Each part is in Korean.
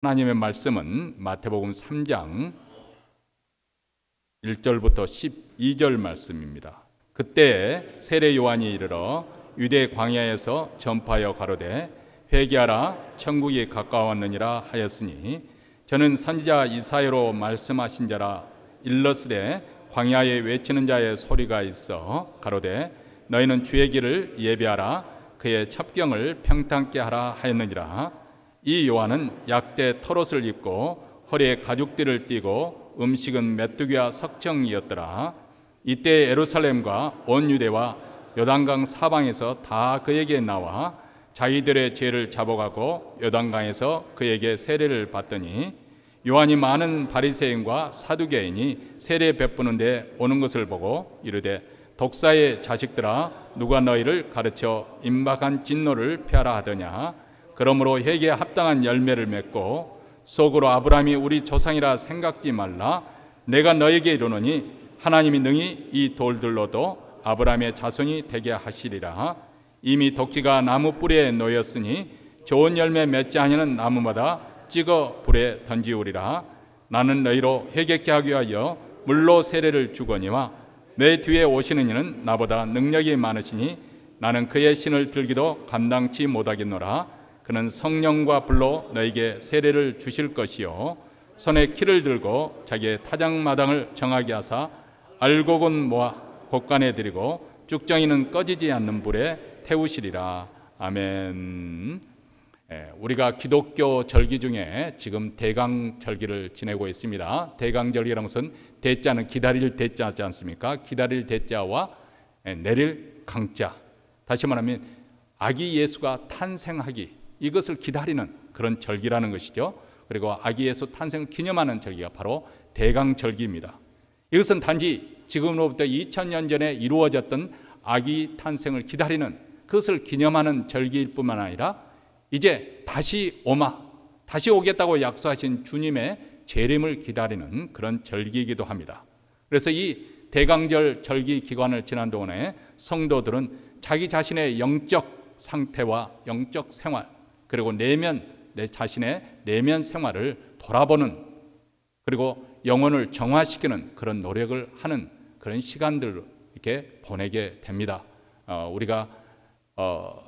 하나님의 말씀은 마태복음 3장 1절부터 12절 말씀입니다. 그때 세례 요한이 이르러 유대 광야에서 전파하여 가로되 회개하라 천국이 가까웠느니라 하였으니 저는 선지자 이사야로 말씀하신 자라 일렀으되 광야에 외치는 자의 소리가 있어 가로되 너희는 주의 길을 예비하라 그의 첩경을 평탄케 하라 하였느니라. 이 요한은 약대 털옷을 입고 허리에 가죽띠를 띠고 음식은 메뚜기와 석청이었더라. 이때 예루살렘과 온 유대와 요단강 사방에서 다 그에게 나와 자기들의 죄를 잡아가고 요단강에서 그에게 세례를 받더니 요한이 많은 바리새인과 사두개인이 세례 베푸는데 오는 것을 보고 이르되 독사의 자식들아 누가 너희를 가르쳐 임박한 진노를 펴라 하더냐. 그러므로 회개에 합당한 열매를 맺고 속으로 아브라함이 우리 조상이라 생각지 말라. 내가 너에게 이르노니 하나님이 능히 이 돌들로도 아브라함의 자손이 되게 하시리라. 이미 도끼가 나무 뿌리에 놓였으니 좋은 열매 맺지 아니하는 나무마다 찍어 불에 던지우리라. 나는 너희로 회개케 하기 위하여 물로 세례를 주거니와 내 뒤에 오시는 이는 나보다 능력이 많으시니 나는 그의 신을 들기도 감당치 못하겠노라. 그는 성령과 불로 너에게 세례를 주실 것이요 손에 키를 들고 자기의 타작마당을 정하게 하사 알곡은 모아 곳간에 드리고 쭉정이는 꺼지지 않는 불에 태우시리라. 아멘. 우리가 기독교 절기 중에 지금 대강절기를 지내고 있습니다. 대강절기라는 것은 대자는 기다릴 대자지 않습니까? 기다릴 대자와 내릴 강자, 다시 말하면 아기 예수가 탄생하기, 이것을 기다리는 그런 절기라는 것이죠. 그리고 아기 예수 탄생을 기념하는 절기가 바로 대강절기입니다. 이것은 단지 지금으로부터 2000년 전에 이루어졌던 아기 탄생을 기다리는, 그것을 기념하는 절기일 뿐만 아니라 이제 다시 오겠다고 약속하신 주님의 재림을 기다리는 그런 절기이기도 합니다. 그래서 이 대강절 절기 기간을 지난 동안에 성도들은 자기 자신의 영적 상태와 영적 생활, 그리고 내 자신의 내면 생활을 돌아보는, 그리고 영혼을 정화시키는 그런 노력을 하는 그런 시간들을 이렇게 보내게 됩니다. 우리가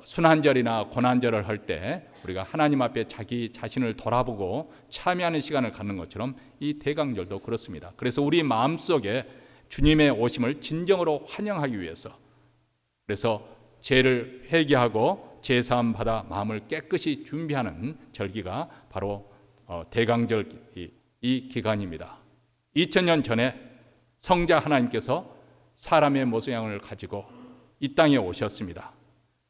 순환절이나 고난절을 할 때 우리가 하나님 앞에 자기 자신을 돌아보고 참여하는 시간을 갖는 것처럼 이 대강절도 그렇습니다. 그래서 우리 마음속에 주님의 오심을 진정으로 환영하기 위해서, 그래서 죄를 회개하고 제사함 받아 마음을 깨끗이 준비하는 절기가 바로 대강절 이 기간입니다. 2000년 전에 성자 하나님께서 사람의 모양을 가지고 이 땅에 오셨습니다.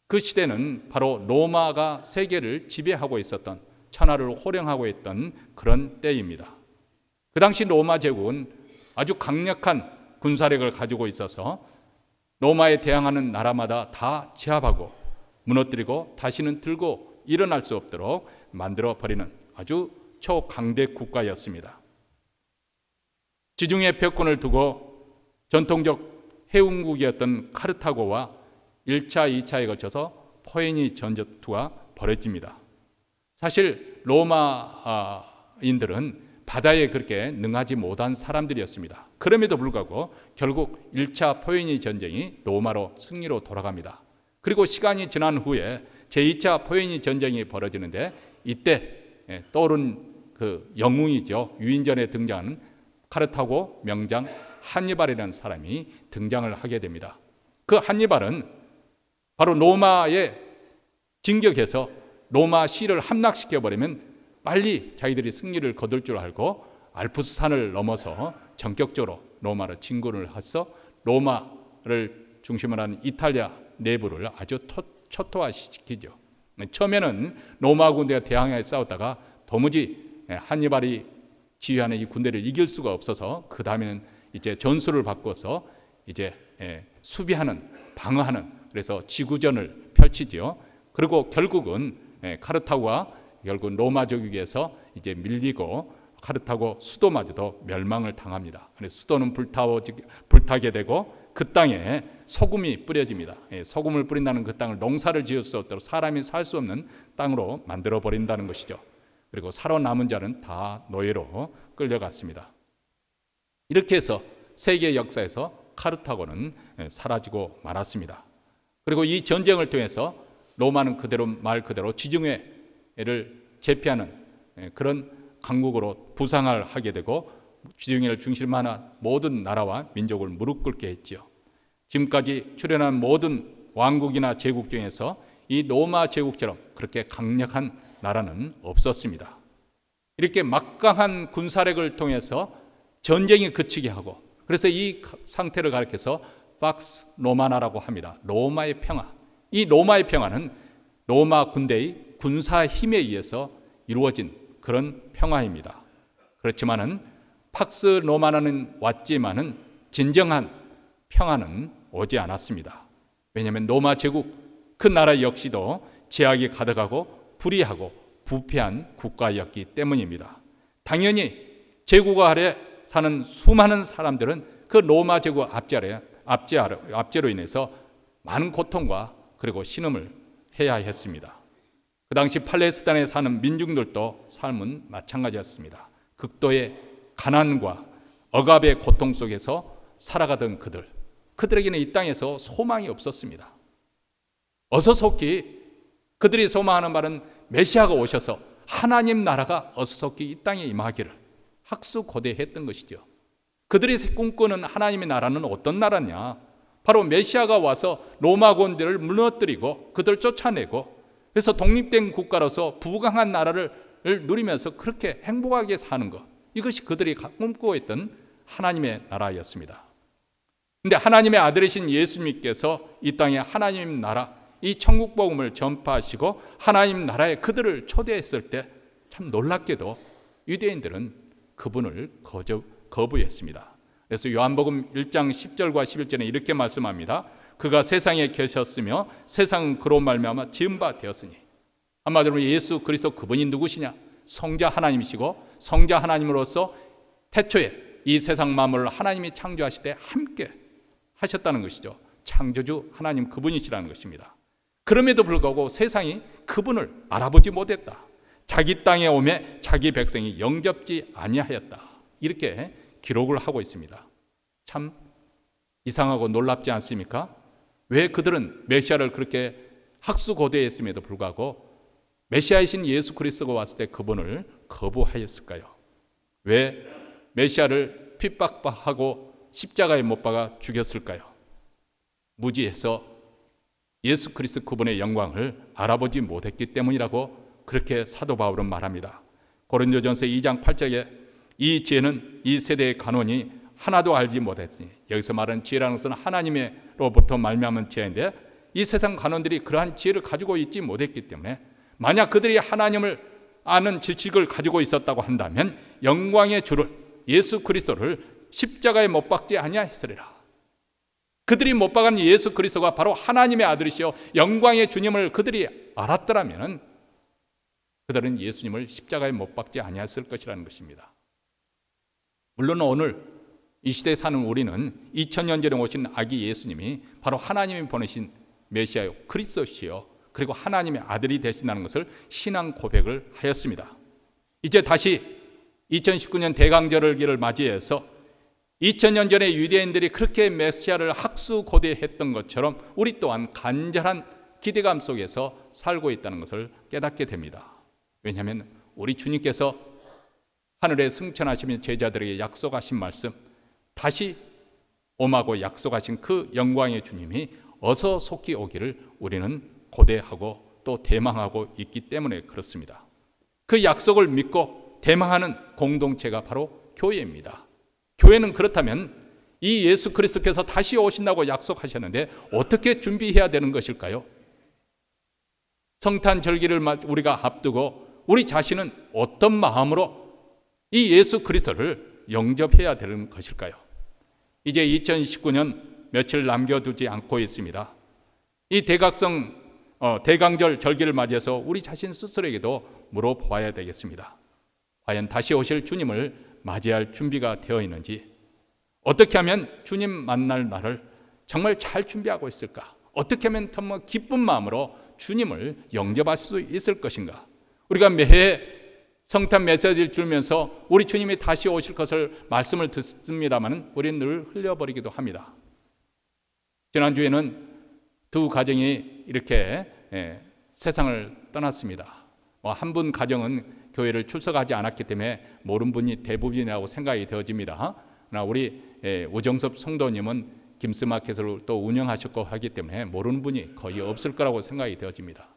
그 시대는 바로 로마가 세계를 지배하고 있었던, 천하를 호령하고 있던 그런 때입니다. 그 당시 로마 제국은 아주 강력한 군사력을 가지고 있어서 로마에 대항하는 나라마다 다 제압하고 무너뜨리고 다시는 들고 일어날 수 없도록 만들어버리는 아주 초강대 국가였습니다. 지중해 벽군을 두고 전통적 해운국이었던 카르타고와 1차, 2차에 걸쳐서 포에니 전투가 벌어집니다. 사실 로마인들은 바다에 그렇게 능하지 못한 사람들이었습니다. 그럼에도 불구하고 결국 1차 포에니 전쟁이 로마로 승리로 돌아갑니다. 그리고 시간이 지난 후에 제2차 포에니 전쟁이 벌어지는데 이때 떠오른 그 영웅이죠. 유인전에 등장하는 카르타고 명장 한니발이라는 사람이 등장을 하게 됩니다. 그 한니발은 바로 로마에 진격해서 로마 시를 함락시켜버리면 빨리 자기들이 승리를 거둘 줄 알고 알프스 산을 넘어서 전격적으로 로마로 진군을 해서 로마를 중심으로 하는 이탈리아 내부를 아주 초토화시키죠. 처음에는 로마 군대가 대항해 싸웠다가 도무지 한니발이 지휘하는 이 군대를 이길 수가 없어서 그 다음에는 이제 전술을 바꿔서 이제 수비하는, 방어하는, 그래서 지구전을 펼치죠. 그리고 결국은 카르타고가 결국 로마 제국에서 이제 밀리고 카르타고 수도마저도 멸망을 당합니다. 그래서 수도는 불타게 되고 그 땅에 소금이 뿌려집니다. 소금을 뿌린다는 그 땅을 농사를 지을 수 없도록 사람이 살 수 없는 땅으로 만들어 버린다는 것이죠. 그리고 살아남은 자는 다 노예로 끌려갔습니다. 이렇게 해서 세계 역사에서 카르타고는 사라지고 말았습니다. 그리고 이 전쟁을 통해서 로마는 말 그대로 지중해를 제패하는 그런 강국으로 부상을 하게 되고 지중해를 중심하는 모든 나라와 민족을 무릎 꿇게 했지요. 지금까지 출현한 모든 왕국이나 제국 중에서 이 로마 제국처럼 그렇게 강력한 나라는 없었습니다. 이렇게 막강한 군사력을 통해서 전쟁이 그치게 하고, 그래서 이 상태를 가리켜서 팍스 로마나라고 합니다. 로마의 평화. 이 로마의 평화는 로마 군대의 군사 힘에 의해서 이루어진 그런 평화입니다. 그렇지만은 팍스 로마나는 왔지만은 진정한 평화는 오지 않았습니다. 왜냐하면 로마 제국 그 나라 역시도 제약이 가득하고 불의하고 부패한 국가였기 때문입니다. 당연히 제국 아래 사는 수많은 사람들은 그 로마 제국 압제로 인해서 많은 고통과 그리고 신음을 해야 했습니다. 그 당시 팔레스타인에 사는 민중들도 삶은 마찬가지였습니다. 극도의 가난과 억압의 고통 속에서 살아가던 그들에게는 이 땅에서 소망이 없었습니다. 어서 속히 그들이 소망하는 말은 메시아가 오셔서 하나님 나라가 어서 속히 이 땅에 임하기를 학수고대했던 것이죠. 그들이 꿈꾸는 하나님의 나라는 어떤 나라냐? 바로 메시아가 와서 로마 군대를 무너뜨리고 그들을 쫓아내고, 그래서 독립된 국가로서 부강한 나라를 누리면서 그렇게 행복하게 사는 것, 이것이 그들이 꿈꾸고 있던 하나님의 나라였습니다. 그런데 하나님의 아들이신 예수님께서 이 땅에 하나님 나라, 이 천국 복음을 전파하시고 하나님 나라에 그들을 초대했을 때 참 놀랍게도 유대인들은 그분을 거부했습니다. 그래서 요한복음 1장 10절과 11절에 이렇게 말씀합니다. 그가 세상에 계셨으며 세상은 그로 말미암아 지은 바 되었으니, 한마디로 예수 그리스도 그분이 누구시냐? 성자 하나님이시고 성자 하나님으로서 태초에 이 세상 만물을 하나님이 창조하실 때 함께 하셨다는 것이죠. 창조주 하나님 그분이시라는 것입니다. 그럼에도 불구하고 세상이 그분을 알아보지 못했다. 자기 땅에 오매 자기 백성이 영접지 아니하였다. 이렇게 기록을 하고 있습니다. 참 이상하고 놀랍지 않습니까? 왜 그들은 메시아를 그렇게 학수고대했음에도 불구하고 메시아이신 예수 그리스도가 왔을 때 그분을 거부하였을까요? 왜 메시아를 핍박하고 십자가에 못 박아 죽였을까요? 무지해서 예수 그리스도 그분의 영광을 알아보지 못했기 때문이라고 그렇게 사도 바울은 말합니다. 고린도전서 2장 8절에 이 지혜는 이 세대의 간원이 하나도 알지 못했으니, 여기서 말하는 지혜라는 것은 하나님으로부터 말미암은 지혜인데 이 세상 간원들이 그러한 지혜를 가지고 있지 못했기 때문에, 만약 그들이 하나님을 아는 지식을 가지고 있었다고 한다면 영광의 주를 예수 그리스도를 십자가에 못 박지 아니하였으리라. 그들이 못 박은 예수 그리스도가 바로 하나님의 아들이시여 영광의 주님을 그들이 알았더라면 그들은 예수님을 십자가에 못 박지 아니했을 것이라는 것입니다. 물론 오늘 이 시대에 사는 우리는 2000년 전에 오신 아기 예수님이 바로 하나님이 보내신 메시아요 그리스도시요 그리고 하나님의 아들이 되신다는 것을 신앙 고백을 하였습니다. 이제 다시 2019년 대강절기를 맞이해서 2000년 전에 유대인들이 그렇게 메시아를 학수고대했던 것처럼 우리 또한 간절한 기대감 속에서 살고 있다는 것을 깨닫게 됩니다. 왜냐하면 우리 주님께서 하늘에 승천하시면서 제자들에게 약속하신 말씀, 다시 오마고 약속하신 그 영광의 주님이 어서 속히 오기를 우리는 고대하고 또 대망하고 있기 때문에 그렇습니다. 그 약속을 믿고 대망하는 공동체가 바로 교회입니다. 교회는 그렇다면 이 예수 그리스도께서 다시 오신다고 약속하셨는데 어떻게 준비해야 되는 것일까요? 성탄 절기를 우리가 앞두고 우리 자신은 어떤 마음으로 이 예수 그리스도를 영접해야 되는 것일까요? 이제 2019년 며칠 남겨두지 않고 있습니다. 이 대강절 절기를 맞이해서 우리 자신 스스로에게도 물어보아야 되겠습니다. 과연 다시 오실 주님을 맞이할 준비가 되어 있는지, 어떻게 하면 주님 만날 날을 정말 잘 준비하고 있을까? 어떻게 하면 더 기쁜 마음으로 주님을 영접할 수 있을 것인가? 우리가 매해 성탄 메시지를 들으면서 우리 주님이 다시 오실 것을 말씀을 듣습니다만 우리는 늘 흘려버리기도 합니다. 지난주에는 두 가정이 이렇게 세상을 떠났습니다. 한 분 가정은 교회를 출석하지 않았기 때문에 모르는 분이 대부분이라고 생각이 되어집니다. 그러나 우리 우정섭 성도님은 김스마켓을 또 운영하셨고 하기 때문에 모르는 분이 거의 없을 거라고 생각이 되어집니다.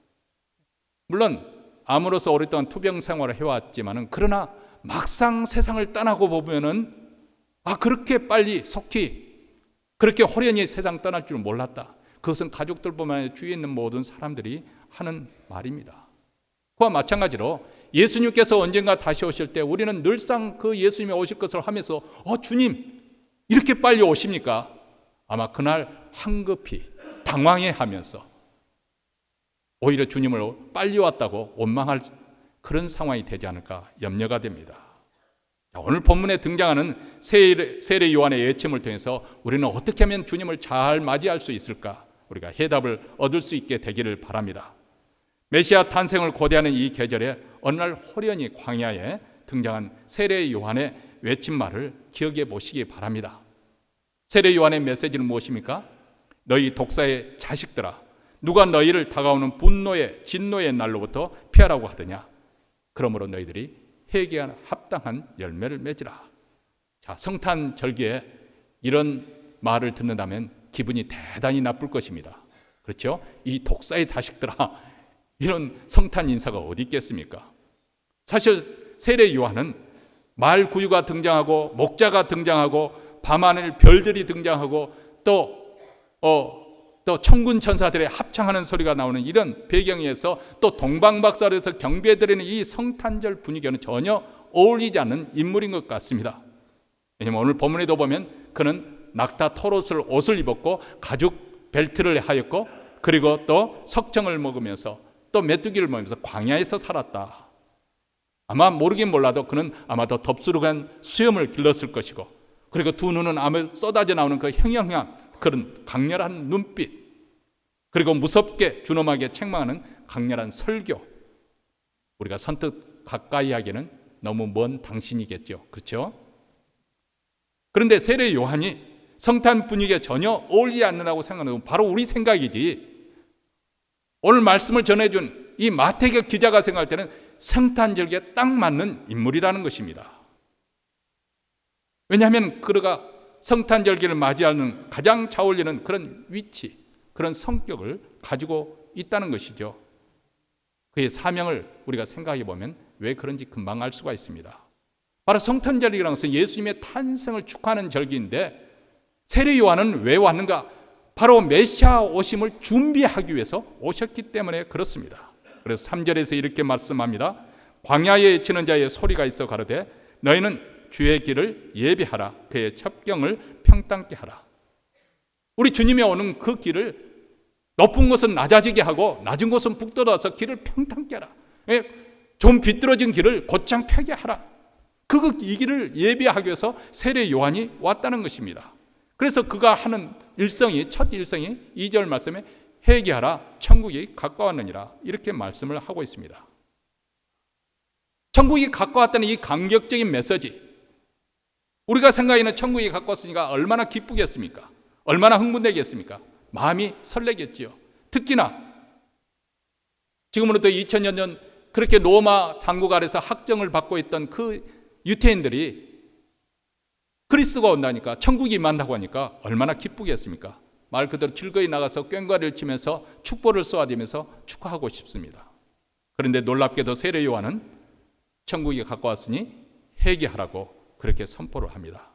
물론 암으로서 오랫동안 투병 생활을 해왔지만은 그러나 막상 세상을 떠나고 보면은 그렇게 빨리 속히 그렇게 호련히 세상 떠날 줄 몰랐다. 그것은 가족들뿐만 아니라 주위에 있는 모든 사람들이 하는 말입니다. 그와 마찬가지로 예수님께서 언젠가 다시 오실 때 우리는 늘상 그 예수님이 오실 것을 하면서 주님 이렇게 빨리 오십니까? 아마 그날 황급히 당황해하면서 오히려 주님을 빨리 왔다고 원망할 그런 상황이 되지 않을까 염려가 됩니다. 오늘 본문에 등장하는 세례 요한의 예침을 통해서 우리는 어떻게 하면 주님을 잘 맞이할 수 있을까? 우리가 해답을 얻을 수 있게 되기를 바랍니다. 메시아 탄생을 고대하는 이 계절에 어느 날 호련히 광야에 등장한 세례 요한의 외침말을 기억해 보시기 바랍니다. 세례 요한의 메시지는 무엇입니까? 너희 독사의 자식들아, 누가 너희를 다가오는 분노의 진노의 날로부터 피하라고 하더냐? 그러므로 너희들이 회개한 합당한 열매를 맺으라. 자, 성탄 절기에 이런 말을 듣는다면 기분이 대단히 나쁠 것입니다. 그렇죠? 이 독사의 자식들아, 이런 성탄 인사가 어디 있겠습니까? 사실 세례 요한은 말 구유가 등장하고 목자가 등장하고 밤하늘 별들이 등장하고 또 천군 천사들의 합창하는 소리가 나오는 이런 배경에서 또 동방박사에서 경배드리는 이 성탄절 분위기와는 전혀 어울리지 않는 인물인 것 같습니다. 왜냐하면 오늘 본문에도 보면 그는 낙타 털옷을 옷을 입었고 가죽 벨트를 하였고 그리고 또 석청을 먹으면서 또 메뚜기를 먹으면서 광야에서 살았다. 아마 모르긴 몰라도 그는 아마 더 덥수룩한 수염을 길렀을 것이고 그리고 두 눈은 아마 쏟아져 나오는 그 형형한 그런 강렬한 눈빛 그리고 무섭게 준엄하게 책망하는 강렬한 설교. 우리가 선뜻 가까이 하기에는 너무 먼 당신이겠죠. 그렇죠? 그런데 세례 요한이 성탄 분위기에 전혀 어울리지 않는다고 생각하는 건 바로 우리 생각이지. 오늘 말씀을 전해준 이 마태복 기자가 생각할 때는 성탄절기에 딱 맞는 인물이라는 것입니다. 왜냐하면 그가 성탄절기를 맞이하는 가장 잘 어울리는 그런 위치, 그런 성격을 가지고 있다는 것이죠. 그의 사명을 우리가 생각해 보면 왜 그런지 금방 알 수가 있습니다. 바로 성탄절기라는 것은 예수님의 탄생을 축하하는 절기인데 세례 요한은 왜 왔는가? 바로 메시아 오심을 준비하기 위해서 오셨기 때문에 그렇습니다. 그래서 3절에서 이렇게 말씀합니다. 광야에 외치는 자의 소리가 있어 가로되 너희는 주의 길을 예비하라. 그의 첩경을 평탄케 하라. 우리 주님이 오는 그 길을 높은 곳은 낮아지게 하고 낮은 곳은 북돋아서 길을 평탄케 하라. 좀 비뚤어진 길을 곧장 펴게 하라. 이 길을 예비하기 위해서 세례 요한이 왔다는 것입니다. 그래서 그가 하는 일성이 첫 일성이 2절 말씀에 회개하라 천국이 가까웠느니라 이렇게 말씀을 하고 있습니다. 천국이 가까웠다는 이 감격적인 메시지, 우리가 생각하는 천국이 가까웠으니까 얼마나 기쁘겠습니까? 얼마나 흥분되겠습니까? 마음이 설레겠지요. 특히나 지금으로부터 2000여 년 그렇게 로마 장국 아래서 학정을 받고 있던 그 유태인들이 그리스도가 온다니까, 천국이 임한다고 하니까 얼마나 기쁘겠습니까? 말 그대로 즐거이 나가서 꽹과리를 치면서 축보를 쏘아대면서 축하하고 싶습니다. 그런데 놀랍게도 세례 요한은 천국이 가까웠으니 회개하라고 그렇게 선포를 합니다.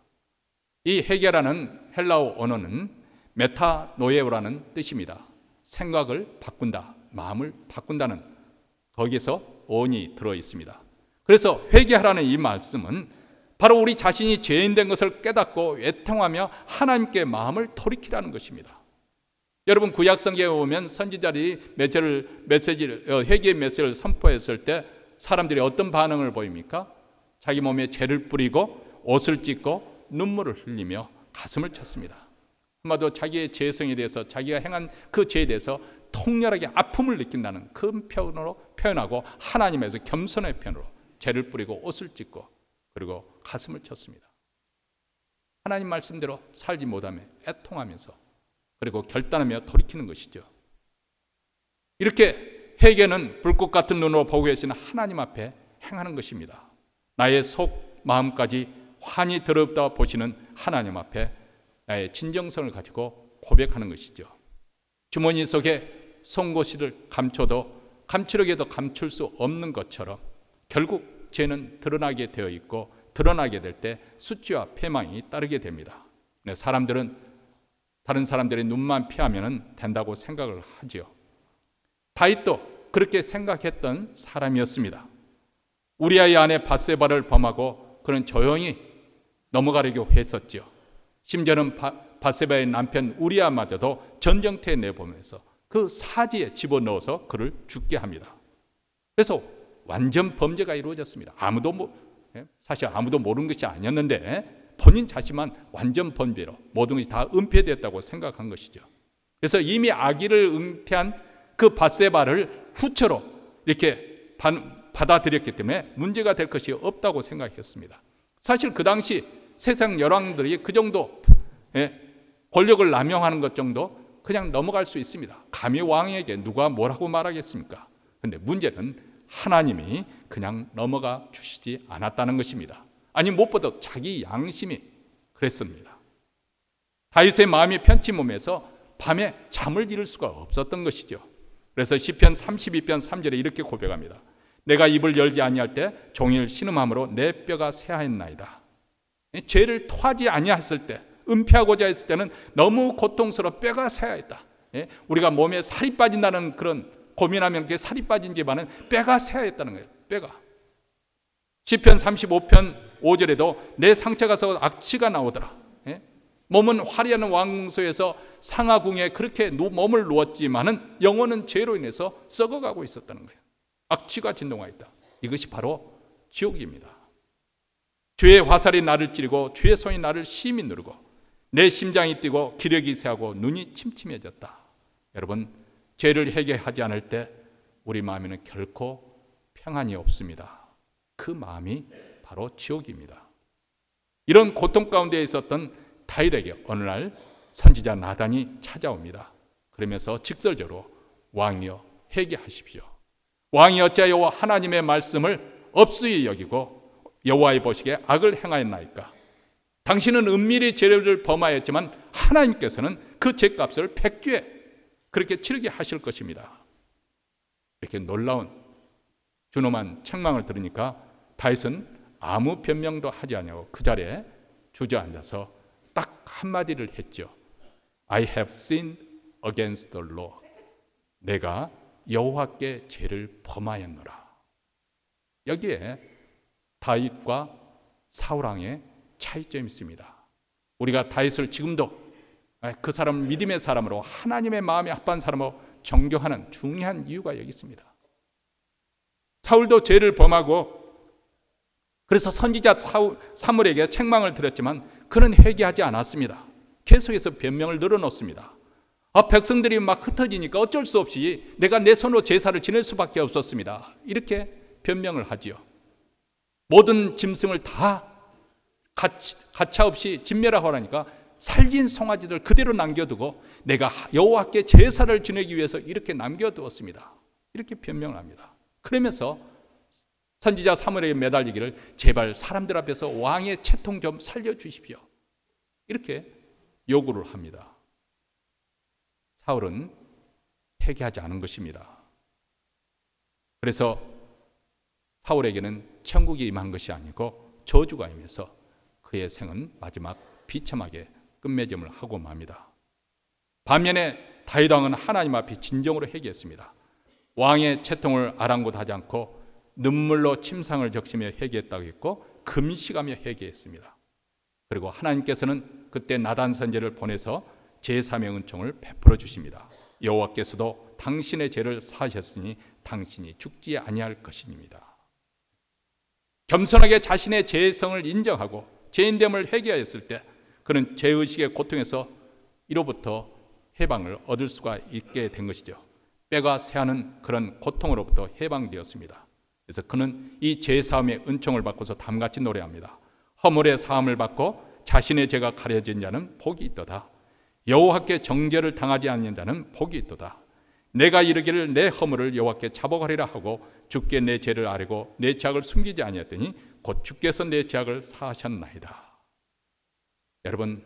이 회개라는 헬라어 언어는 메타노에오라는 뜻입니다. 생각을 바꾼다, 마음을 바꾼다는 거기에서 어원이 들어 있습니다. 그래서 회개하라는 이 말씀은 바로 우리 자신이 죄인 된 것을 깨닫고 외통하며 하나님께 마음을 돌이키라는 것입니다. 여러분 구약 성경에 보면 선지자들이 회개의 메시지를 선포했을 때 사람들이 어떤 반응을 보입니까? 자기 몸에 죄를 뿌리고 옷을 찢고 눈물을 흘리며 가슴을 쳤습니다. 한마디로 자기의 죄성에 대해서, 자기가 행한 그 죄에 대해서 통렬하게 아픔을 느낀다는 그 표현으로 표현하고 하나님에서 겸손의 표현으로 재를 뿌리고 옷을 찢고 그리고 가슴을 쳤습니다. 하나님 말씀대로 살지 못하며 애통하면서 그리고 결단하며 돌이키는 것이죠. 이렇게 회개는 불꽃 같은 눈으로 보고 계시는 하나님 앞에 행하는 것입니다. 나의 속 마음까지 환히 더럽다 보시는 하나님 앞에 나의 진정성을 가지고 고백하는 것이죠. 주머니 속에 송곳이를 감춰도 감추려고 해도 감출 수 없는 것처럼 결국 죄는 드러나게 되어 있고 드러나게 될 때 수치와 패망이 따르게 됩니다. 사람들은 다른 사람들의 눈만 피하면 된다고 생각을 하지요. 다윗도 그렇게 생각했던 사람이었습니다. 우리아의 아내 밧세바를 범하고 그는 조용히 넘어가려고 했었죠. 심지어는 밧세바의 남편 우리아마저도 전쟁터에 내보면서 그 사지에 집어넣어서 그를 죽게 합니다. 그래서 완전 범죄가 이루어졌습니다. 사실 아무도 모르는 것이 아니었는데 본인 자신만 완전 범죄로 모든 것이 다 은폐됐다고 생각한 것이죠. 그래서 이미 아기를 잉태한 그 밧세바를 후처로 이렇게 받아들였기 때문에 문제가 될 것이 없다고 생각했습니다. 사실 그 당시 세상 여왕들이 그 정도 권력을 남용하는 것 정도 그냥 넘어갈 수 있습니다. 감히 왕에게 누가 뭐라고 말하겠습니까? 그런데 문제는 하나님이 그냥 넘어가 주시지 않았다는 것입니다. 아니 무엇보다 자기 양심이 그랬습니다. 다윗의 마음이 편치 몸에서 밤에 잠을 이룰 수가 없었던 것이죠. 그래서 시편 32편 3절에 이렇게 고백합니다. 내가 입을 열지 아니할 때 종일 신음함으로 내 뼈가 쇠하였나이다. 죄를 토하지 아니했을 때, 은폐하고자 했을 때는 너무 고통스러워 뼈가 쇠하였다. 우리가 몸에 살이 빠진다는 그런 고민하면 그게 살이 빠진지만은 뼈가 쇠하였다는 거예요. 뼈가. 시편 35편 5절에도 내 상처가서 악취가 나오더라. 몸은 화려한 왕궁소에서 상하궁에 그렇게 몸을 누웠지만은 영혼은 죄로 인해서 썩어가고 있었다는 거예요. 악취가 진동하였다. 이것이 바로 지옥입니다. 죄의 화살이 나를 찌르고 죄의 손이 나를 심히 누르고 내 심장이 뛰고 기력이 쇠하고 눈이 침침해졌다. 여러분, 죄를 해결하지 않을 때 우리 마음에는 결코 평안이 없습니다. 그 마음이 바로 지옥입니다. 이런 고통 가운데 있었던 다윗에게 어느 날 선지자 나단이 찾아옵니다. 그러면서 직설적으로 왕이여 회개하십시오. 왕이 어찌하여 하나님의 말씀을 업수히 여기고 여호와의 보시기에 악을 행하였나이까? 당신은 은밀히 죄를 범하였지만 하나님께서는 그 죄값을 백주에 그렇게 치르게 하실 것입니다. 이렇게 놀라운 준엄한 책망을 들으니까 다윗은 아무 변명도 하지 아니하고 그 자리에 주저앉아서 딱 한마디를 했죠. I have sinned against the Lord. 내가 여호와께 죄를 범하였노라. 여기에 다윗과 사울왕의 차이점이 있습니다. 우리가 다윗을 지금도 그 사람 믿음의 사람으로 하나님의 마음에 합한 사람으로 존경하는 중요한 이유가 여기 있습니다. 사울도 죄를 범하고 그래서 선지자 사무엘에게 책망을 드렸지만 그는 회개하지 않았습니다. 계속해서 변명을 늘어놓습니다. 백성들이 막 흩어지니까 어쩔 수 없이 내가 내 손으로 제사를 지낼 수밖에 없었습니다. 이렇게 변명을 하지요. 모든 짐승을 다 가차없이 진멸하라니까 살진 송아지들 그대로 남겨두고 내가 여호와께 제사를 지내기 위해서 이렇게 남겨두었습니다. 이렇게 변명을 합니다. 그러면서 선지자 사무엘에게 매달리기를 제발 사람들 앞에서 왕의 채통 좀 살려주십시오. 이렇게 요구를 합니다. 사울은 회개하지 않은 것입니다. 그래서 사울에게는 천국이 임한 것이 아니고 저주가 임해서 그의 생은 마지막 비참하게 끝맺음을 하고 맙니다. 반면에 다윗 왕은 하나님 앞에 진정으로 회개했습니다. 왕의 채통을 아랑곳하지 않고 눈물로 침상을 적시며 회개했다고 했고 금식하며 회개했습니다. 그리고 하나님께서는 그때 나단 선지자를 보내서 제3의 은총을 베풀어 주십니다. 여호와께서도 당신의 죄를 사하셨으니 당신이 죽지 아니할 것입니다. 겸손하게 자신의 죄성을 인정하고 죄인됨을 회개하였을 때 그는 죄의식의 고통에서 이로부터 해방을 얻을 수가 있게 된 것이죠. 뼈가 쇠하는 그런 고통으로부터 해방되었습니다. 그래서 그는 이 죄사함의 은총을 받고서 다음같이 노래합니다. 허물의 사함을 받고 자신의 죄가 가려진 자는 복이 있도다. 여호와께 정죄를 당하지 않는 자는 복이 있도다. 내가 이르기를 내 허물을 여호와께 자복하리라 하고 주께 내 죄를 아뢰고 내 죄악을 숨기지 아니하더니 곧 주께서 내 죄악을 사하셨나이다. 여러분,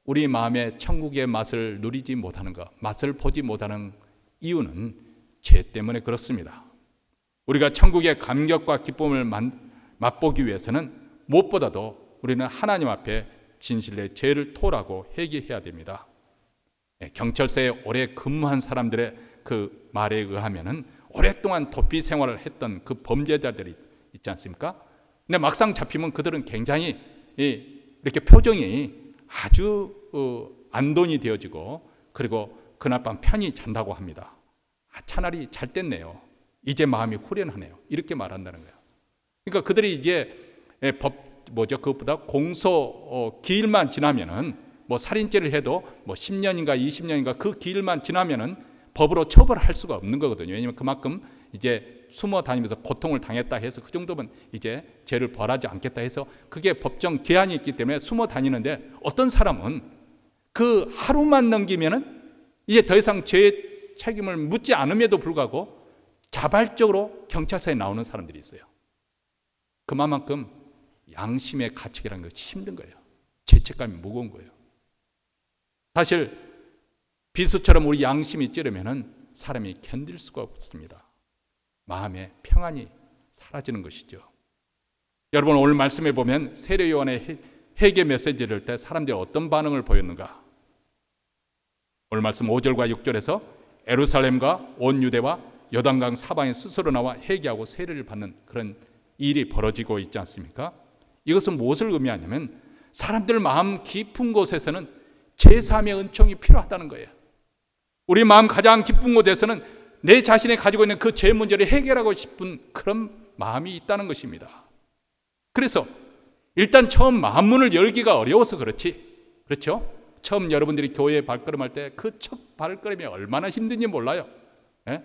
우리 마음에 천국의 맛을 누리지 못하는 것, 맛을 보지 못하는 이유는 죄 때문에 그렇습니다. 우리가 천국의 감격과 기쁨을 맛보기 위해서는 무엇보다도 우리는 하나님 앞에 진실의 죄를 토하고 회개해야 됩니다. 경찰서에 오래 근무한 사람들의 그 말에 의하면은 오랫동안 도피 생활을 했던 그 범죄자들이 있지 않습니까? 근데 막상 잡히면 그들은 굉장히 이렇게 표정이 아주 안돈이 되어지고 그리고 그날 밤 편히 잔다고 합니다. 차라리 잘 뗐네요. 이제 마음이 후련하네요. 이렇게 말한다는 거예요. 그러니까 그들이 이제 그것보다 공소 기일만 지나면은 뭐 살인죄를 해도 뭐 10년인가 20년인가 그 기일만 지나면은 법으로 처벌할 수가 없는 거거든요. 왜냐하면 그만큼 이제 숨어 다니면서 고통을 당했다 해서 그 정도면 이제 죄를 벌하지 않겠다 해서 그게 법정 기한이 있기 때문에 숨어 다니는데 어떤 사람은 그 하루만 넘기면은 이제 더 이상 죄 책임을 묻지 않음에도 불구하고 자발적으로 경찰서에 나오는 사람들이 있어요. 그만큼 양심의 가책이라는 것이 힘든 거예요. 죄책감이 무거운 거예요. 사실 비수처럼 우리 양심이 찌르면은 사람이 견딜 수가 없습니다. 마음의 평안이 사라지는 것이죠. 여러분, 오늘 말씀에 보면 세례 요한의 회개 메시지를 할 때 사람들이 어떤 반응을 보였는가? 오늘 말씀 5절과 6절에서 예루살렘과 온 유대와 요단강 사방에 스스로 나와 회개하고 세례를 받는 그런 일이 벌어지고 있지 않습니까? 이것은 무엇을 의미하냐면 사람들 마음 깊은 곳에서는 제사함의 은총이 필요하다는 거예요. 우리 마음 가장 깊은 곳에서는 내 자신이 가지고 있는 그 죄 문제를 해결하고 싶은 그런 마음이 있다는 것입니다. 그래서 일단 처음 마음문을 열기가 어려워서 그렇지, 그렇죠? 처음 여러분들이 교회에 발걸음할 때 그 첫 발걸음이 얼마나 힘든지 몰라요. 예?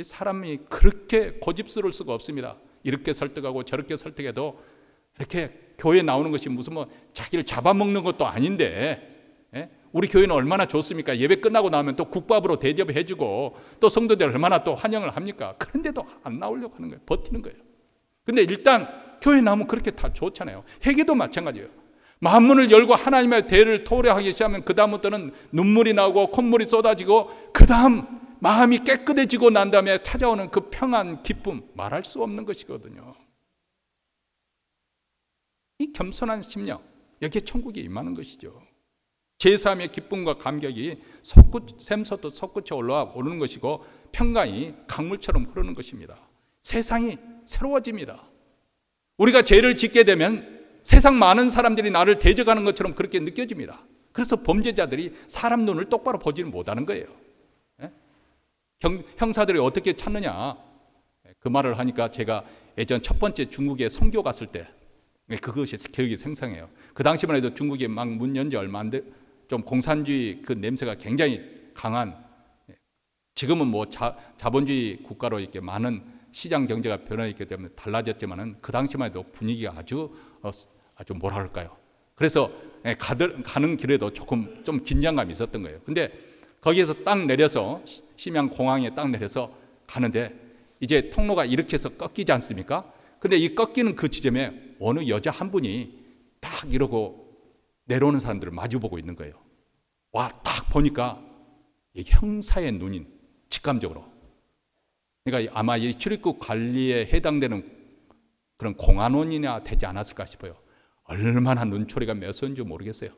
사람이 그렇게 고집스러울 수가 없습니다. 이렇게 설득하고 저렇게 설득해도 이렇게 교회에 나오는 것이 무슨 뭐 자기를 잡아먹는 것도 아닌데, 예? 우리 교회는 얼마나 좋습니까? 예배 끝나고 나면 또 국밥으로 대접해주고 또 성도들 얼마나 또 환영을 합니까? 그런데도 안 나오려고 하는 거예요. 버티는 거예요. 근데 일단 교회 나오면 그렇게 다 좋잖아요. 회개도 마찬가지예요. 마음문을 열고 하나님의 대를 토로하기 시작하면 그 다음부터는 눈물이 나오고 콧물이 쏟아지고 그 다음 마음이 깨끗해지고 난 다음에 찾아오는 그 평안, 기쁨 말할 수 없는 것이거든요. 이 겸손한 심령, 여기에 천국이 임하는 것이죠. 제사함의 기쁨과 감격이 샘솟듯 솟구쳐 올라오는 것이고 평강이 강물처럼 흐르는 것입니다. 세상이 새로워집니다. 우리가 죄를 짓게 되면 세상 많은 사람들이 나를 대적하는 것처럼 그렇게 느껴집니다. 그래서 범죄자들이 사람 눈을 똑바로 보지를 못하는 거예요. 형사들이 어떻게 찾느냐, 그 말을 하니까 제가 예전 첫 번째 중국에 선교 갔을 때 그것이 기억이 생생해요. 그 당시만 해도 중국이 막 문 연 지 얼마 안 돼, 좀 공산주의 그 냄새가 굉장히 강한, 지금은 뭐 자본주의 국가로 이렇게 많은 시장 경제가 변화했기 때문에 달라졌지만은 그 당시만 해도 분위기가 아주 뭐라 할까요? 그래서 가는 길에도 조금 좀 긴장감이 있었던 거예요. 근데 거기에서 딱 내려서 심양 공항에 딱 내려서 가는데 이제 통로가 이렇게 해서 꺾이지 않습니까? 근데 이 꺾이는 그 지점에 어느 여자 한 분이 딱 이러고 내려오는 사람들을 마주보고 있는 거예요. 와, 딱 보니까 형사의 눈인, 직감적으로. 그러니까 아마 이 출입국 관리에 해당되는 그런 공안원이나 되지 않았을까 싶어요. 얼마나 눈초리가 매서운지 모르겠어요.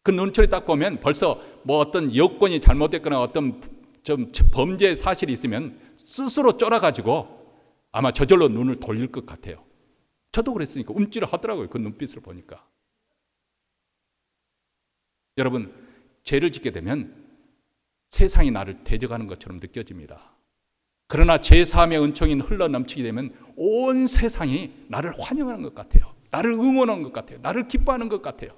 그 눈초리 딱 보면 벌써 뭐 어떤 여건이 잘못됐거나 어떤 좀 범죄 사실이 있으면 스스로 쫄아가지고 아마 저절로 눈을 돌릴 것 같아요. 저도 그랬으니까 움찔을 하더라고요. 그 눈빛을 보니까. 여러분, 죄를 짓게 되면 세상이 나를 대적하는 것처럼 느껴집니다. 그러나 제사함의 은총이 흘러넘치게 되면 온 세상이 나를 환영하는 것 같아요. 나를 응원하는 것 같아요. 나를 기뻐하는 것 같아요.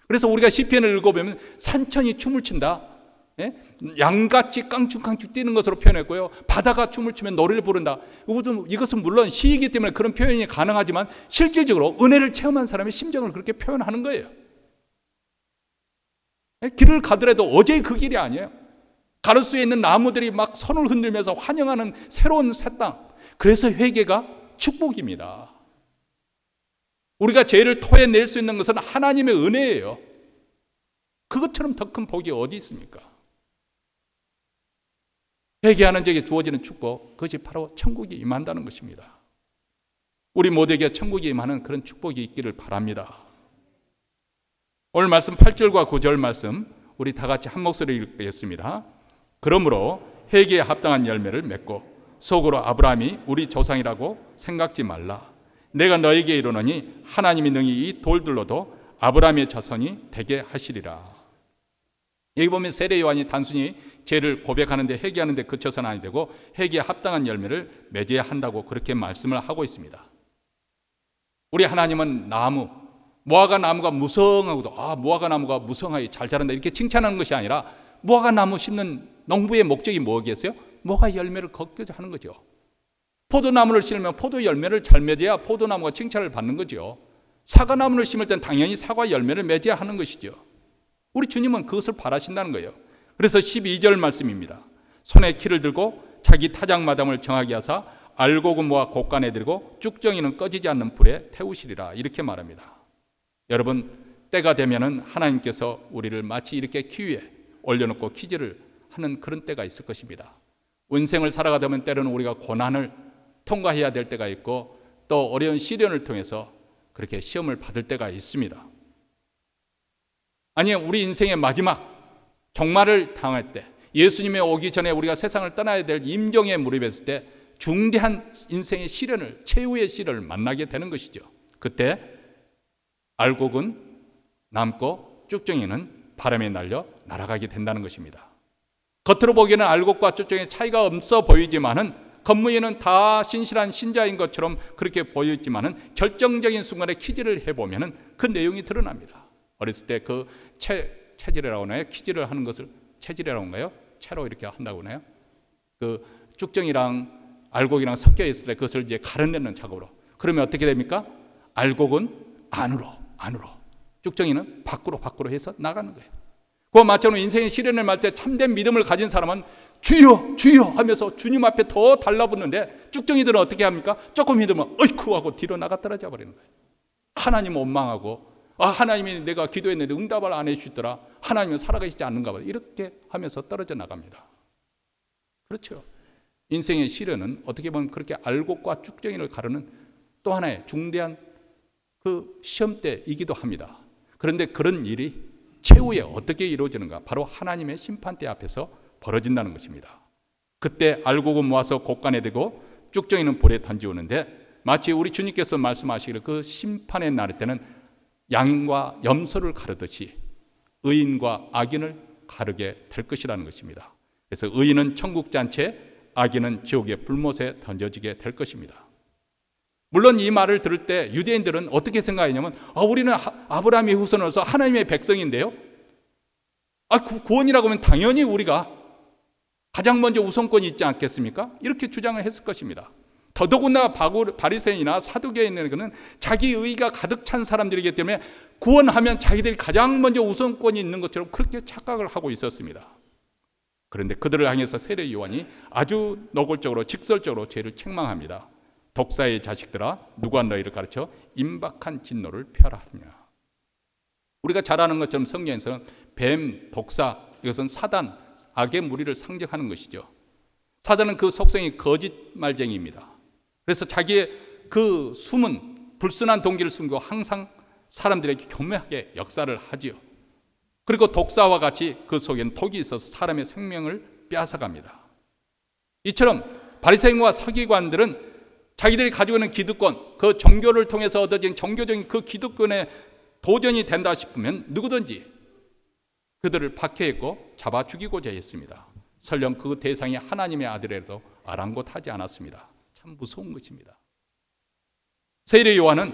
그래서 우리가 시편을 읽어보면 산천이 춤을 춘다. 예? 양같이 깡충깡충 뛰는 것으로 표현했고요. 바다가 춤을 추면 노래를 부른다. 이것은 물론 시이기 때문에 그런 표현이 가능하지만 실질적으로 은혜를 체험한 사람의 심정을 그렇게 표현하는 거예요. 예? 길을 가더라도 어제의 그 길이 아니에요. 가로수에 있는 나무들이 막 손을 흔들면서 환영하는 새로운 새 땅. 그래서 회개가 축복입니다. 우리가 죄를 토해낼 수 있는 것은 하나님의 은혜예요. 그것처럼 더 큰 복이 어디 있습니까? 회개하는 자에게 주어지는 축복, 그것이 바로 천국이 임한다는 것입니다. 우리 모두에게 천국이 임하는 그런 축복이 있기를 바랍니다. 오늘 말씀 8절과 9절 말씀 우리 다 같이 한 목소리로 읽겠습니다. 그러므로 회개에 합당한 열매를 맺고 속으로 아브라함이 우리 조상이라고 생각지 말라. 내가 너에게 이르노니 하나님이 능히 이 돌들로도 아브라함의 자손이 되게 하시리라. 여기 보면 세례 요한이 단순히 죄를 고백하는데 회개하는데 그쳐서는 아니 되고 회개에 합당한 열매를 맺어야 한다고 그렇게 말씀을 하고 있습니다. 우리 하나님은 나무, 무화과 나무가 무성하고도 무화과 나무가 무성하게 잘 자란다 이렇게 칭찬하는 것이 아니라 무화과 나무 심는 농부의 목적이 뭐겠어요? 무화과 열매를 걷고자 하는 거죠. 포도나무를 심으면 포도 열매를 잘 맺어야 포도나무가 칭찬을 받는 거죠. 사과나무를 심을 땐 당연히 사과 열매를 맺어야 하는 것이죠. 우리 주님은 그것을 바라신다는 거예요. 그래서 12절 말씀입니다. 손에 키를 들고 자기 타작마당을 정하게 하사 알곡은 곡간에 들고 쭉정이는 꺼지지 않는 불에 태우시리라 이렇게 말합니다. 여러분 때가 되면은 하나님께서 우리를 마치 이렇게 키 위에 올려놓고 퀴즈를 하는 그런 때가 있을 것입니다. 인생을 살아가다 보면 때로는 우리가 고난을 통과해야 될 때가 있고 또 어려운 시련을 통해서 그렇게 시험을 받을 때가 있습니다. 아니 우리 인생의 마지막 종말을 당할 때 예수님의 오기 전에 우리가 세상을 떠나야 될 임종에 무릎했을 때 중대한 인생의 시련을 최후의 시련을 만나게 되는 것이죠. 그때 알곡은 남고 쭉정이는 바람에 날려 날아가게 된다는 것입니다. 겉으로 보기에는 알곡과 쭉정의 차이가 없어 보이지만은 겉무에는 다 신실한 신자인 것처럼 그렇게 보이지만은 결정적인 순간에 퀴즈를 해보면은 그 내용이 드러납니다. 어렸을 때 그 체질이라고 하나요? 퀴즈를 하는 것을 체질이라고 하나요? 채로 이렇게 한다고 하나요? 그 쭉정이랑 알곡이랑 섞여 있을 때 그것을 이제 가려내는 작업으로. 그러면 어떻게 됩니까? 알곡은 안으로, 쭉정이는 밖으로 해서 나가는 거예요. 그와 마찬가지로 인생의 시련을 말 때 참된 믿음을 가진 사람은 주여, 주여 하면서 주님 앞에 더 달라붙는데 쭉정이들은 어떻게 합니까? 조금 믿으면 어이쿠 하고 뒤로 나가 떨어져 버리는 거예요. 하나님 원망하고 하나님이 내가 기도했는데 응답을 안 해주시더라. 하나님은 살아계시지 않는가 봐. 이렇게 하면서 떨어져 나갑니다. 그렇죠. 인생의 시련은 어떻게 보면 그렇게 알곡과 쭉정이를 가르는 또 하나의 중대한 그 시험대이기도 합니다. 그런데 그런 일이 최후에 어떻게 이루어지는가? 바로 하나님의 심판대 앞에서 벌어진다는 것입니다. 그때 알곡은 모아서 곡간에 대고 쭉정이는 불에 던지오는데 마치 우리 주님께서 말씀하시기를 그 심판의 날 때는 양과 염소를 가르듯이 의인과 악인을 가르게 될 것이라는 것입니다. 그래서 의인은 천국 잔치에 악인은 지옥의 불못에 던져지게 될 것입니다. 물론 이 말을 들을 때 유대인들은 어떻게 생각했냐면 우리는 아브라함의 후손으로서 하나님의 백성인데요. 구원이라고 하면 당연히 우리가 가장 먼저 우선권이 있지 않겠습니까? 이렇게 주장을 했을 것입니다. 더더군다나 바리새인이나 사두개인들은 자기 의가 가득 찬 사람들이기 때문에 구원하면 자기들이 가장 먼저 우선권이 있는 것처럼 그렇게 착각을 하고 있었습니다. 그런데 그들을 향해서 세례 요한이 아주 노골적으로 직설적으로 죄를 책망합니다. 독사의 자식들아 누가 너희를 가르쳐 임박한 진노를 펴라 하느냐. 우리가 잘 아는 것처럼 성경에서는 뱀, 독사 이것은 사단, 악의 무리를 상징하는 것이죠. 사단은 그 속성이 거짓말쟁이입니다. 그래서 자기의 그 숨은 불순한 동기를 숨기고 항상 사람들에게 교묘하게 역사를 하지요. 그리고 독사와 같이 그 속에는 독이 있어서 사람의 생명을 빼앗아갑니다. 이처럼 바리새인과 서기관들은 자기들이 가지고 있는 기득권, 그 종교를 통해서 얻어진 종교적인 그 기득권에 도전이 된다 싶으면 누구든지 그들을 박해했고 잡아 죽이고자 했습니다. 설령 그 대상이 하나님의 아들이라도 아랑곳하지 않았습니다. 참 무서운 것입니다. 세례 요한은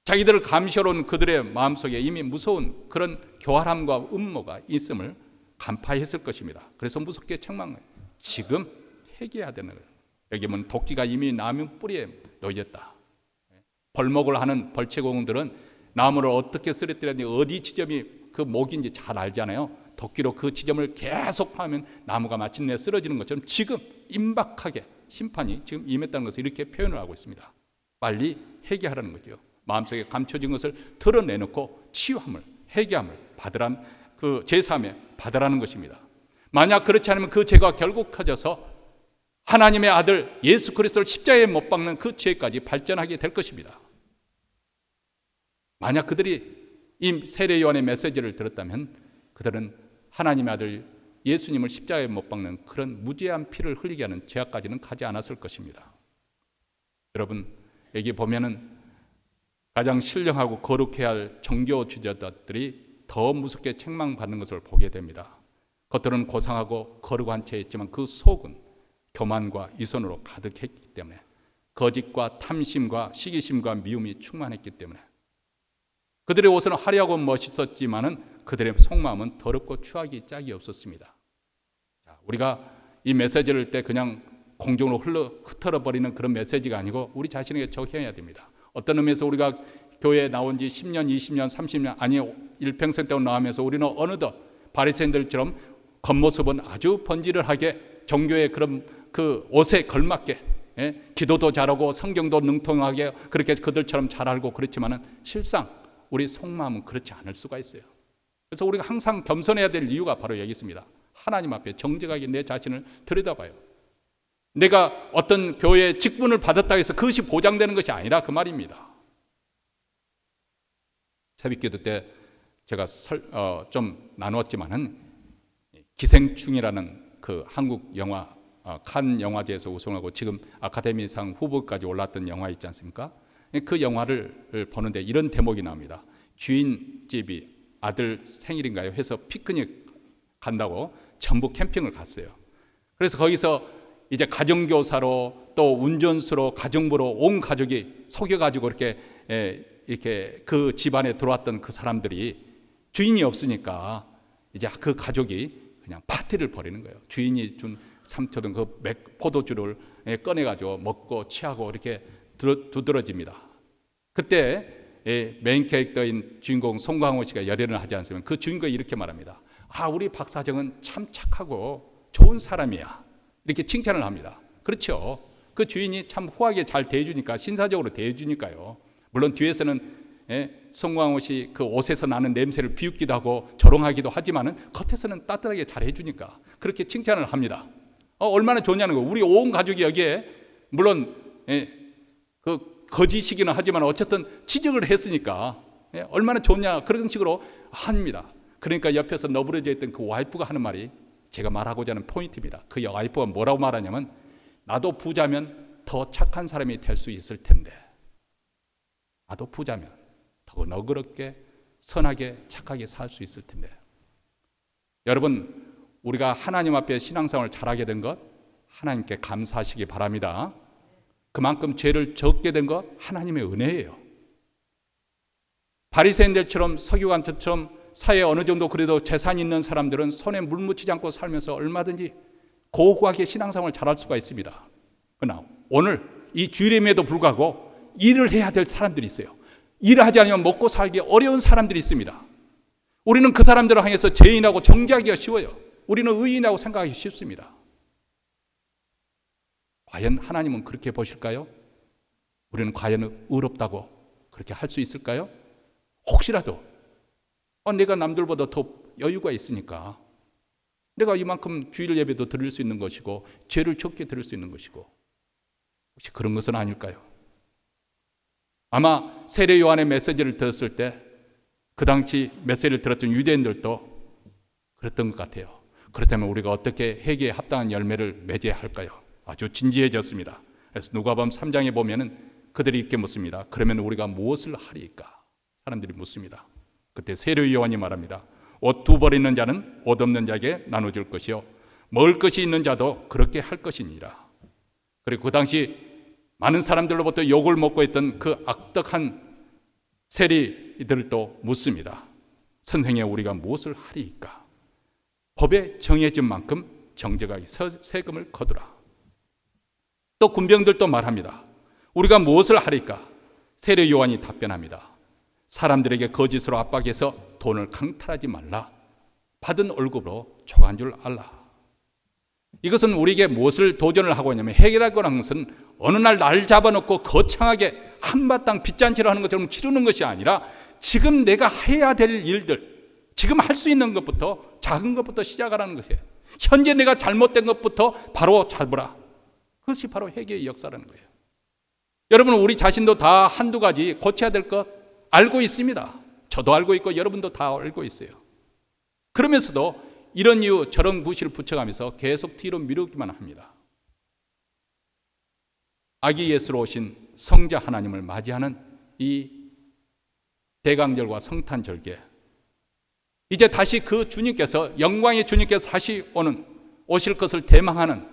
자기들을 감시하러 온 그들의 마음속에 이미 무서운 그런 교활함과 음모가 있음을 간파했을 것입니다. 그래서 무섭게 책망을 지금 회개해야 되는 거예요. 여기 보면 도끼가 이미 나무 뿌리에 놓였다. 벌목을 하는 벌채공들은 나무를 어떻게 쓰러뜨렸는지 어디 지점이 그 목인지 잘 알잖아요. 도끼로 그 지점을 계속 파면 나무가 마침내 쓰러지는 것처럼 지금 임박하게 심판이 지금 임했다는 것을 이렇게 표현을 하고 있습니다. 빨리 회개하라는 거죠. 마음속에 감춰진 것을 드러내놓고 치유함을, 회개함을 받으란, 그 제사함에 받으라는 것입니다. 만약 그렇지 않으면 그 죄가 결국 커져서 하나님의 아들 예수 그리스도를 십자가에 못 박는 그 죄까지 발전하게 될 것입니다. 만약 그들이 이 세례 요한의 메시지를 들었다면 그들은 하나님의 아들 예수님을 십자가에 못 박는 그런 무죄한 피를 흘리게 하는 죄악까지는 가지 않았을 것입니다. 여러분, 여기 보면은 가장 신령하고 거룩해야 할 정교 지도자들이 더 무섭게 책망받는 것을 보게 됩니다. 겉들은 고상하고 거룩한 채였지만 그 속은 교만과 이선으로 가득했기 때문에, 거짓과 탐심과 시기심과 미움이 충만했기 때문에, 그들의 옷은 화려하고 멋있었지만은 그들의 속마음은 더럽고 추하기 짝이 없었습니다. 우리가 이 메시지를 때 그냥 공중으로 흩어져 버리는 그런 메시지가 아니고 우리 자신에게 적용해야 됩니다. 어떤 의미에서 우리가 교회에 나온 지 10년, 20년, 30년 아니 일평생 동안 나오면서 우리는 어느덧 바리새인들처럼 겉모습은 아주 번지르하게 종교의 그런 그 옷에 걸맞게, 기도도 잘하고 성경도 능통하게 그렇게 그들처럼 잘 알고 그렇지만은 실상 우리 속마음은 그렇지 않을 수가 있어요. 그래서 우리가 항상 겸손해야 될 이유가 바로 여기 있습니다. 하나님 앞에 정직하게 내 자신을 들여다봐요. 내가 어떤 교회의 직분을 받았다고 해서 그것이 보장되는 것이 아니라 그 말입니다. 새벽기도 때 제가 좀 나누었지만은 기생충이라는 그 한국 영화 칸 영화제에서 우승하고 지금 아카데미상 후보까지 올랐던 영화 있지 않습니까? 그 영화를 보는데 이런 대목이 나옵니다. 주인집이 아들 생일인가요? 해서 피크닉 간다고 전부 캠핑을 갔어요. 그래서 거기서 이제 가정교사로 또 운전수로 가정부로 온 가족이 속여가지고 이렇게 그 집안에 들어왔던 그 사람들이 주인이 없으니까 이제 그 가족이 그냥 파티를 벌이는 거예요. 주인이 준 삼초등 그 포도주를 꺼내가지고 먹고 취하고 이렇게 두드러집니다. 그때 메인 캐릭터인 주인공 송강호 씨가 열연을 하지 않으면 그 주인공이 이렇게 말합니다. 우리 박 사장은 참 착하고 좋은 사람이야. 이렇게 칭찬을 합니다. 그렇죠. 그 주인이 참 후하게 잘 대해주니까, 신사적으로 대해주니까요. 물론 뒤에서는 송강호 씨 그 옷에서 나는 냄새를 비웃기도 하고 조롱하기도 하지만은 겉에서는 따뜻하게 잘 해주니까 그렇게 칭찬을 합니다. 얼마나 좋냐는 거예요. 우리 온 가족이 여기에 물론 그 거짓이기는 하지만 어쨌든 취직을 했으니까 얼마나 좋냐 그런 식으로 합니다. 그러니까 옆에서 너부러져 있던 그 와이프가 하는 말이 제가 말하고자 하는 포인트입니다. 그 와이프가 뭐라고 말하냐면, 나도 부자면 더 착한 사람이 될 수 있을 텐데, 나도 부자면 더 너그럽게 선하게 착하게 살 수 있을 텐데. 여러분, 우리가 하나님 앞에 신앙생활을 잘하게 된 것 하나님께 감사하시기 바랍니다. 그만큼 죄를 적게 된 것 하나님의 은혜예요. 바리새인들처럼 서기관들처럼 사회에 어느 정도 그래도 재산이 있는 사람들은 손에 물 묻히지 않고 살면서 얼마든지 고고하게 신앙생활을 잘할 수가 있습니다. 그러나 오늘 이 주일임에도 불구하고 일을 해야 될 사람들이 있어요. 일을 하지 않으면 먹고 살기 어려운 사람들이 있습니다. 우리는 그 사람들을 향해서 죄인하고 정죄하기가 쉬워요. 우리는 의인이라고 생각하기 쉽습니다. 과연 하나님은 그렇게 보실까요? 우리는 과연 의롭다고 그렇게 할 수 있을까요? 혹시라도 내가 남들보다 더 여유가 있으니까 내가 이만큼 주일 예배도 드릴 수 있는 것이고 죄를 적게 드릴 수 있는 것이고, 혹시 그런 것은 아닐까요? 아마 세례 요한의 메시지를 들었을 때 그 당시 메시지를 들었던 유대인들도 그랬던 것 같아요. 그렇다면 우리가 어떻게 회개에 합당한 열매를 맺어야 할까요? 아주 진지해졌습니다. 그래서 누가복음 3장에 보면은 그들이 이렇게 묻습니다. 그러면 우리가 무엇을 하리까? 사람들이 묻습니다. 그때 세례 요한이 말합니다. 옷 두 벌 있는 자는 옷 없는 자에게 나눠줄 것이요 먹을 것이 있는 자도 그렇게 할 것이니라. 그리고 그 당시 많은 사람들로부터 욕을 먹고 있던 그 악덕한 세리들도 묻습니다. 선생님, 우리가 무엇을 하리까? 법에 정해진 만큼 정직하게 세금을 거두라. 또 군병들도 말합니다. 우리가 무엇을 하리까? 세례 요한이 답변합니다. 사람들에게 거짓으로 압박해서 돈을 강탈하지 말라. 받은 월급으로 초과한 줄 알라. 이것은 우리에게 무엇을 도전을 하고 있냐면, 해결하고 하는 것은 어느 날 잡아놓고 거창하게 한바탕 빚잔치를 하는 것처럼 치르는 것이 아니라 지금 내가 해야 될 일들, 지금 할 수 있는 것부터, 작은 것부터 시작하라는 것이에요. 현재 내가 잘못된 것부터 바로 잡으라. 그것이 바로 회개의 역사라는 거예요. 여러분, 우리 자신도 다 한두 가지 고쳐야 될 것 알고 있습니다. 저도 알고 있고 여러분도 다 알고 있어요. 그러면서도 이런 이유 저런 구실을 붙여가면서 계속 뒤로 미루기만 합니다. 아기 예수로 오신 성자 하나님을 맞이하는 이 대강절과 성탄절개, 이제 다시 그 주님께서, 영광의 주님께서 다시 오실 것을 대망하는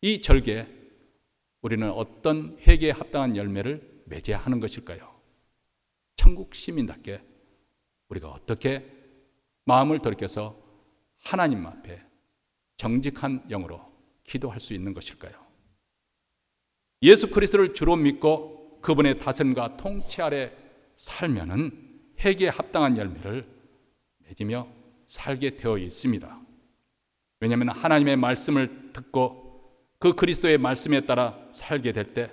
이 절개, 우리는 어떤 회개에 합당한 열매를 맺어야 하는 것일까요? 천국 시민답게 우리가 어떻게 마음을 돌이켜서 하나님 앞에 정직한 영으로 기도할 수 있는 것일까요? 예수 그리스도를 주로 믿고 그분의 다스림과 통치 아래 살면은 회개에 합당한 열매를 맺으며 살게 되어 있습니다. 왜냐하면 하나님의 말씀을 듣고 그 그리스도의 말씀에 따라 살게 될 때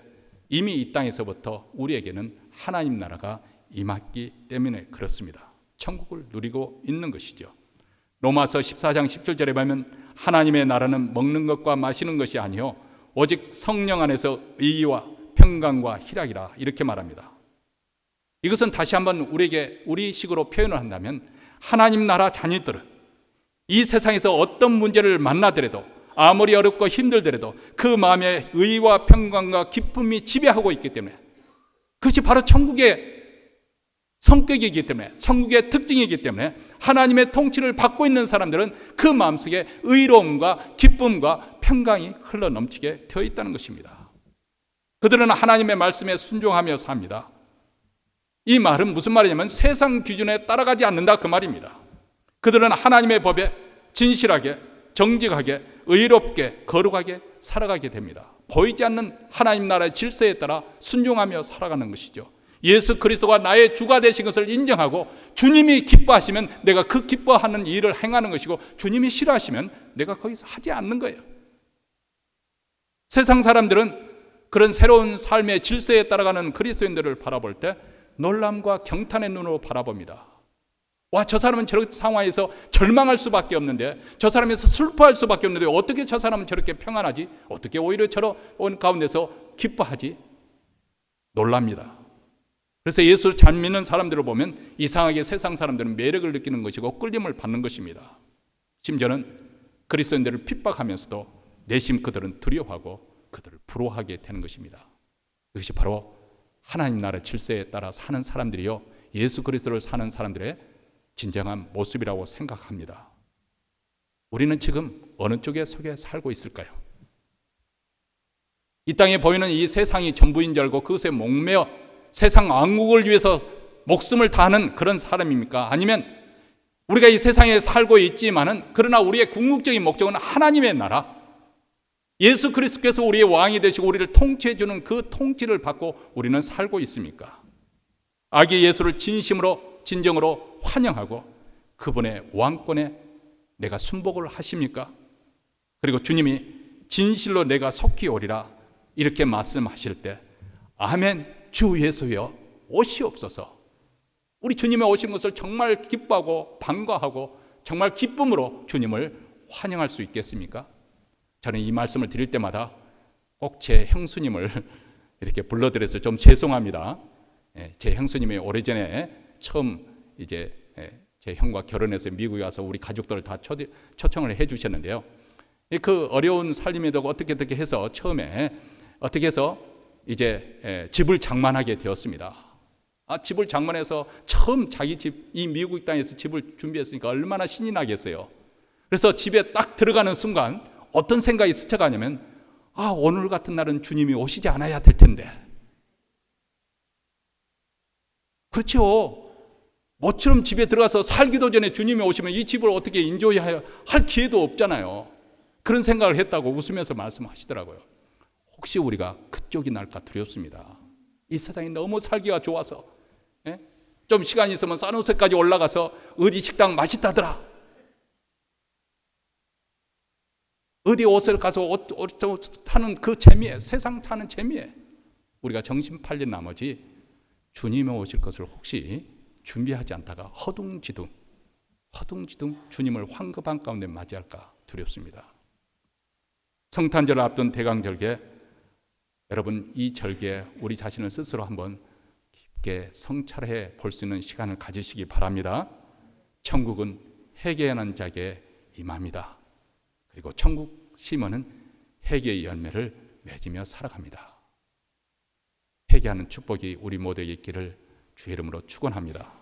이미 이 땅에서부터 우리에게는 하나님 나라가 임했기 때문에 그렇습니다. 천국을 누리고 있는 것이죠. 로마서 14장 17절에 보면 하나님의 나라는 먹는 것과 마시는 것이 아니요 오직 성령 안에서 의와 평강과 희락이라, 이렇게 말합니다. 이것은 다시 한번 우리에게 우리식으로 표현을 한다면, 하나님 나라 자녀들은 이 세상에서 어떤 문제를 만나더라도, 아무리 어렵고 힘들더라도 그 마음에 의와 평강과 기쁨이 지배하고 있기 때문에, 그것이 바로 천국의 성격이기 때문에, 천국의 특징이기 때문에 하나님의 통치를 받고 있는 사람들은 그 마음속에 의로움과 기쁨과 평강이 흘러넘치게 되어 있다는 것입니다. 그들은 하나님의 말씀에 순종하며 삽니다. 이 말은 무슨 말이냐면 세상 기준에 따라가지 않는다, 그 말입니다. 그들은 하나님의 법에 진실하게, 정직하게, 의롭게, 거룩하게 살아가게 됩니다. 보이지 않는 하나님 나라의 질서에 따라 순종하며 살아가는 것이죠. 예수 그리스도가 나의 주가 되신 것을 인정하고, 주님이 기뻐하시면 내가 그 기뻐하는 일을 행하는 것이고, 주님이 싫어하시면 내가 거기서 하지 않는 거예요. 세상 사람들은 그런 새로운 삶의 질서에 따라가는 그리스도인들을 바라볼 때 놀람과 경탄의 눈으로 바라봅니다. 와, 저 사람은 저런 상황에서 절망할 수밖에 없는데, 저 사람에서 슬퍼할 수밖에 없는데 어떻게 저 사람은 저렇게 평안하지? 어떻게 오히려 저런 가운데서 기뻐하지? 놀랍니다. 그래서 예수를 잘 믿는 사람들을 보면 이상하게 세상 사람들은 매력을 느끼는 것이고 끌림을 받는 것입니다. 심지어는 그리스도인들을 핍박하면서도 내심 그들은 두려워하고 그들을 부러워하게 되는 것입니다. 이것이 바로 하나님 나라 질서에 따라 사는 사람들이요, 예수 그리스도를 사는 사람들의 진정한 모습이라고 생각합니다. 우리는 지금 어느 쪽에 속에 살고 있을까요? 이 땅에 보이는 이 세상이 전부인 줄 알고 그것에 목매어 세상 왕국을 위해서 목숨을 다하는 그런 사람입니까? 아니면 우리가 이 세상에 살고 있지만은 그러나 우리의 궁극적인 목적은 하나님의 나라, 예수 그리스도께서 우리의 왕이 되시고 우리를 통치해 주는 그 통치를 받고 우리는 살고 있습니까? 아기 예수를 진심으로, 진정으로 환영하고 그분의 왕권에 내가 순복을 하십니까? 그리고 주님이 진실로 내가 속히 오리라 이렇게 말씀하실 때, 아멘, 주 예수여 오시옵소서. 우리 주님의 오신 것을 정말 기뻐하고 반가워하고 정말 기쁨으로 주님을 환영할 수 있겠습니까? 저는 이 말씀을 드릴 때마다 꼭 제 형수님을 이렇게 불러드려서 좀 죄송합니다. 제 형수님이 오래전에 처음 이제 제 형과 결혼해서 미국에 와서 우리 가족들을 다 초청을 해 주셨는데요. 그 어려운 삶에도 어떻게 해서 처음에 어떻게 해서 이제 집을 장만하게 되었습니다. 집을 장만해서 처음 자기 집, 이 미국 땅에서 집을 준비했으니까 얼마나 신이 나겠어요. 그래서 집에 딱 들어가는 순간 어떤 생각이 스쳐가냐면, 오늘 같은 날은 주님이 오시지 않아야 될 텐데. 그렇죠. 모처럼 집에 들어가서 살기도 전에 주님이 오시면 이 집을 어떻게 인조해야 할 기회도 없잖아요. 그런 생각을 했다고 웃으면서 말씀하시더라고요. 혹시 우리가 그쪽이 날까 두렵습니다. 이 세상이 너무 살기가 좋아서, 예? 좀 시간이 있으면 산호세까지 올라가서 어디 식당 맛있다더라, 어디 옷을 가서 옷 사는 그 재미에, 세상 사는 재미에 우리가 정신 팔린 나머지 주님이 오실 것을 혹시 준비하지 않다가 허둥지둥 주님을 황급한 가운데 맞이할까 두렵습니다. 성탄절을 앞둔 대강절개, 여러분 이 절기에 우리 자신을 스스로 한번 깊게 성찰해 볼 수 있는 시간을 가지시기 바랍니다. 천국은 회개하는 자에게 임합니다. 그리고 천국 심원은 회개의 열매를 맺으며 살아갑니다. 회개하는 축복이 우리 모두에게 있기를 주의 이름으로 축원합니다.